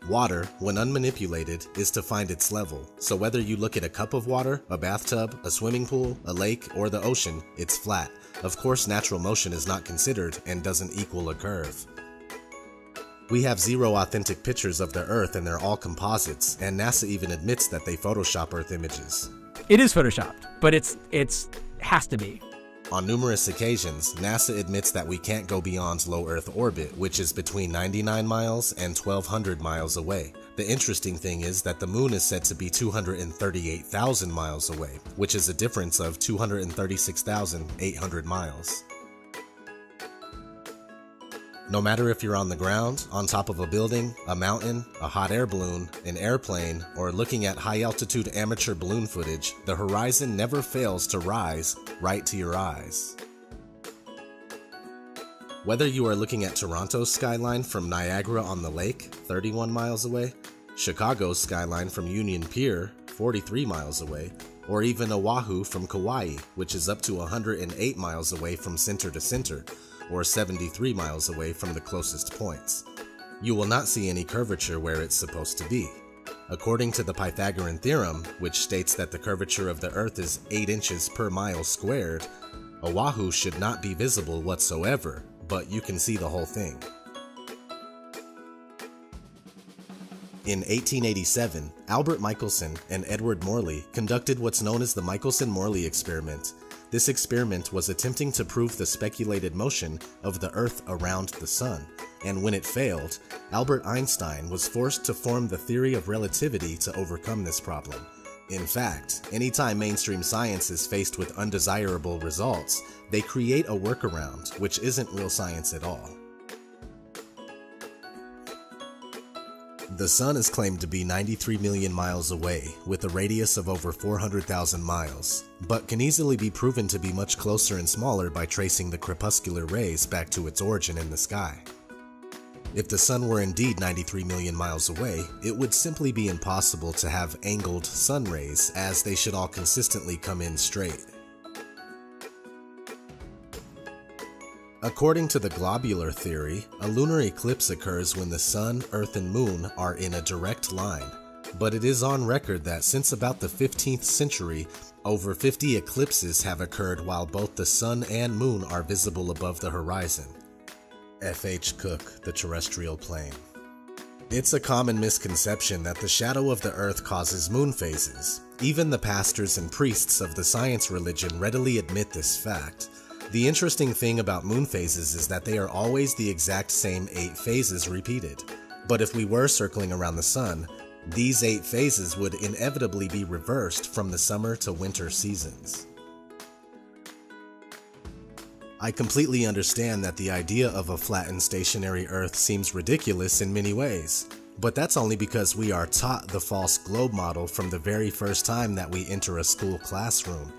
Water, when unmanipulated, is to find its level, so whether you look at a cup of water, a bathtub, a swimming pool, a lake, or the ocean, it's flat. Of course, natural motion is not considered and doesn't equal a curve. We have 0 authentic pictures of the Earth and they're all composites, and NASA even admits that they Photoshop Earth images. It is Photoshopped, but it's has to be. On numerous occasions, NASA admits that we can't go beyond low Earth orbit, which is between 99 miles and 1,200 miles away. The interesting thing is that the moon is said to be 238,000 miles away, which is a difference of 236,800 miles. No matter if you're on the ground, on top of a building, a mountain, a hot air balloon, an airplane, or looking at high-altitude amateur balloon footage, the horizon never fails to rise right to your eyes. Whether you are looking at Toronto's skyline from Niagara on the lake, 31 miles away, Chicago's skyline from Union Pier, 43 miles away, or even Oahu from Kauai, which is up to 108 miles away from center to center, or 73 miles away from the closest points. You will not see any curvature where it's supposed to be. According to the Pythagorean theorem, which states that the curvature of the Earth is 8 inches per mile squared, Oahu should not be visible whatsoever, but you can see the whole thing. In 1887, Albert Michelson and Edward Morley conducted what's known as the Michelson-Morley experiment. This experiment was attempting to prove the speculated motion of the Earth around the Sun, and when it failed, Albert Einstein was forced to form the theory of relativity to overcome this problem. In fact, anytime mainstream science is faced with undesirable results, they create a workaround, which isn't real science at all. The Sun is claimed to be 93 million miles away, with a radius of over 400,000 miles, but can easily be proven to be much closer and smaller by tracing the crepuscular rays back to its origin in the sky. If the Sun were indeed 93 million miles away, it would simply be impossible to have angled sun rays, as they should all consistently come in straight. According to the globular theory, a lunar eclipse occurs when the Sun, Earth, and Moon are in a direct line, but it is on record that since about the 15th century, over 50 eclipses have occurred while both the Sun and Moon are visible above the horizon. F.H. Cook, The Terrestrial Plane. It's a common misconception that the shadow of the Earth causes moon phases. Even the pastors and priests of the science religion readily admit this fact. The interesting thing about moon phases is that they are always the exact same 8 phases repeated. But if we were circling around the Sun, these 8 phases would inevitably be reversed from the summer to winter seasons. I completely understand that the idea of a flattened stationary Earth seems ridiculous in many ways, but that's only because we are taught the false globe model from the very first time that we enter a school classroom.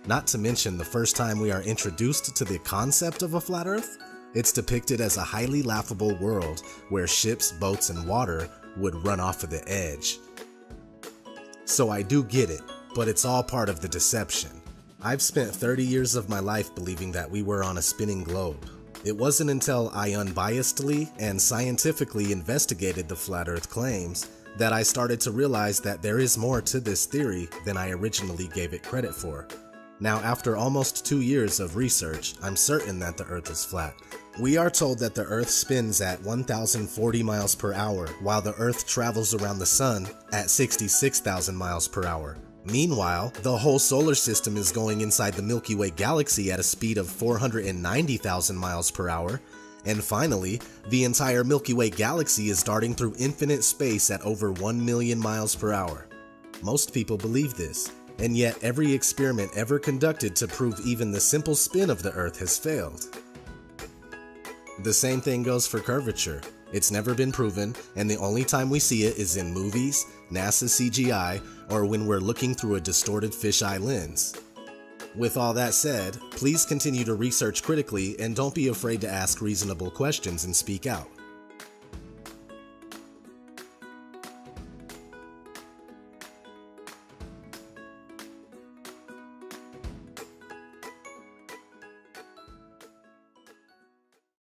Not to mention the first time we are introduced to the concept of a flat Earth, it's depicted as a highly laughable world where ships, boats, and water would run off of the edge. So I do get it, but it's all part of the deception. I've spent 30 years of my life believing that we were on a spinning globe. It wasn't until I unbiasedly and scientifically investigated the flat Earth claims that I started to realize that there is more to this theory than I originally gave it credit for. Now, after almost 2 years of research, I'm certain that the Earth is flat. We are told that the Earth spins at 1,040 miles per hour, while the Earth travels around the Sun at 66,000 miles per hour. Meanwhile, the whole solar system is going inside the Milky Way galaxy at a speed of 490,000 miles per hour. And finally, the entire Milky Way galaxy is darting through infinite space at over 1 million miles per hour. Most people believe this. And yet every experiment ever conducted to prove even the simple spin of the Earth has failed. The same thing goes for curvature. It's never been proven, and the only time we see it is in movies, NASA CGI, or when we're looking through a distorted fisheye lens. With all that said, please continue to research critically and don't be afraid to ask reasonable questions and speak out.